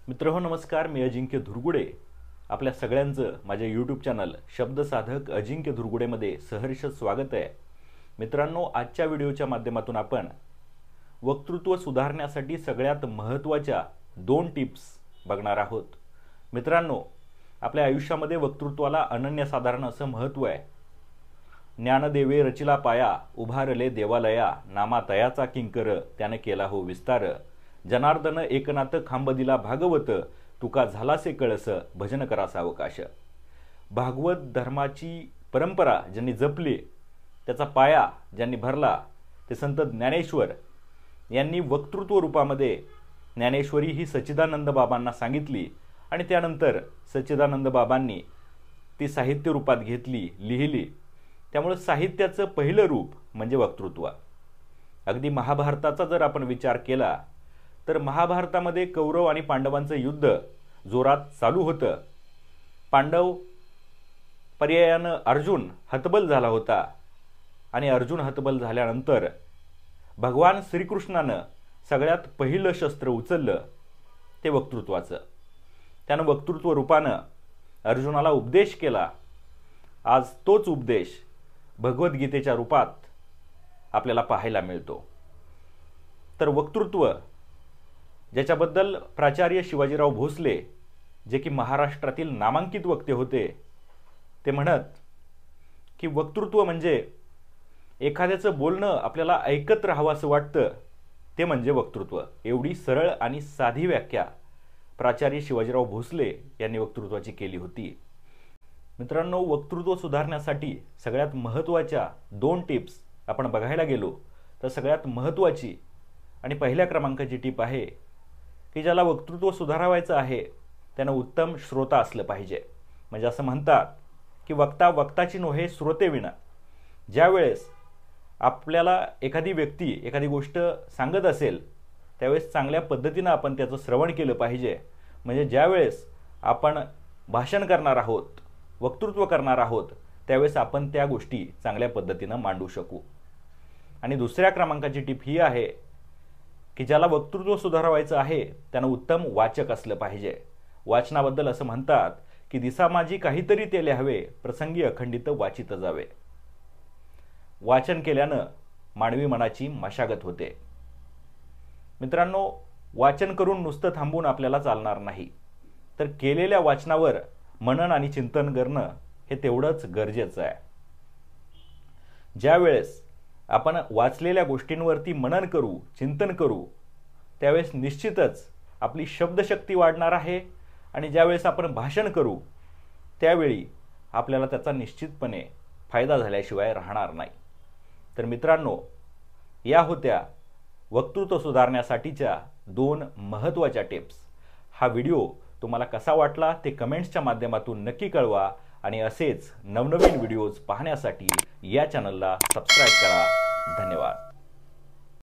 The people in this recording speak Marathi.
मित्रहो नमस्कार, मी अजिंक्य धुरगुडे आपल्या सगळ्यांचं माझ्या यूट्यूब चॅनल शब्दसाधक अजिंक्य धुरगुडेमध्ये सहर्ष स्वागत आहे। मित्रांनो, आजच्या व्हिडिओच्या माध्यमातून आपण वक्तृत्व सुधारण्यासाठी सगळ्यात महत्त्वाच्या 2 टिप्स बघणार आहोत। मित्रांनो, आपल्या आयुष्यामध्ये वक्तृत्वाला अनन्यसाधारण असं महत्त्व आहे। ज्ञानदेवे रचिला पाया, उभारले देवालया, नामा तयाचा किंकर, त्याने केला हो विस्तार। जनार्दन एकनाथ खांब दिला भागवत, तुका झालासे कळस, भजन करा सावकाश। भागवत धर्माची परंपरा ज्यांनी जपली, त्याचा पाया ज्यांनी भरला, ते संत ज्ञानेश्वर यांनी वक्तृत्व रूपामध्ये ज्ञानेश्वरी ही सच्चिदानंद बाबांना सांगितली आणि त्यानंतर सच्चिदानंद बाबांनी ती साहित्य रूपात घेतली, लिहिली। त्यामुळे साहित्याचं पहिलं रूप म्हणजे वक्तृत्व। अगदी महाभारताचा जर आपण विचार केला तर महाभारतामध्ये कौरव आणि पांडवांचं युद्ध जोरात चालू होतं। पांडव पर्यायानं अर्जुन हतबल झाला होता आणि अर्जुन हतबल झाल्यानंतर भगवान श्रीकृष्णानं सगळ्यात पहिलं शस्त्र उचललं ते वक्तृत्वाचं। त्यानं वक्तृत्व रूपानं अर्जुनाला उपदेश केला। आज तोच उपदेश भगवद्गीतेच्या रूपात आपल्याला पाहायला मिळतो। तर वक्तृत्व ज्याच्याबद्दल प्राचार्य शिवाजीराव भोसले, जे की महाराष्ट्रातील नामांकित वक्ते होते, ते म्हणत की वक्तृत्व म्हणजे एखाद्याचं बोलणं आपल्याला ऐकत राहावं असं वाटतं, ते म्हणजे वक्तृत्व। एवढी सरळ आणि साधी व्याख्या प्राचार्य शिवाजीराव भोसले यांनी वक्तृत्वाची केली होती। मित्रांनो, वक्तृत्व सुधारण्यासाठी सगळ्यात महत्त्वाच्या 2 टिप्स आपण बघायला गेलो तर सगळ्यात महत्त्वाची आणि पहिल्या क्रमांकाची टिप आहे की ज्याला वक्तृत्व सुधारावायचं आहे त्यानं उत्तम श्रोता असलं पाहिजे। म्हणजे असं म्हणतात की वक्ता वक्ताची नोहे श्रोते विना। ज्यावेळेस आपल्याला एखादी व्यक्ती एखादी गोष्ट सांगत असेल त्यावेळेस चांगल्या पद्धतीनं आपण त्याचं श्रवण केलं पाहिजे। म्हणजे ज्यावेळेस आपण भाषण करणार आहोत, वक्तृत्व करणार आहोत, त्यावेळेस आपण त्या गोष्टी चांगल्या पद्धतीनं मांडू शकू। आणि दुसऱ्या क्रमांकाची टिप ही आहे की ज्याला वक्तृत्व सुधारावायचं आहे त्यानं उत्तम वाचक असलं पाहिजे। वाचनाबद्दल असं म्हणतात की दिसा माझी काहीतरी तेले हवे, प्रसंगी अखंडित वाचित जावे। वाचन केल्यानं मानवी मनाची मशागत होते। मित्रांनो, वाचन करून नुसतं थांबून आपल्याला चालणार नाही, तर केलेल्या वाचनावर मनन आणि चिंतन करणं हे तेवढंच गरजेचं आहे। ज्यावेळेस आपण वाचलेल्या गोष्टींवरती मनन करू, चिंतन करू, त्यावेळेस निश्चितच आपली शब्दशक्ती वाढणार आहे आणि ज्यावेळेस आपण भाषण करू त्यावेळी आपल्याला त्याचा निश्चितपणे फायदा झाल्याशिवाय राहणार नाही। तर मित्रांनो, या होत्या वक्तृत्व सुधारण्यासाठीच्या 2 महत्त्वाच्या टिप्स। हा व्हिडिओ तुम्हाला कसा वाटला ते कमेंट्सच्या माध्यमातून नक्की कळवा आणि असेच नवनवीन व्हिडिओज पाहण्यासाठी या चॅनलला सबस्क्राइब करा। धन्यवाद।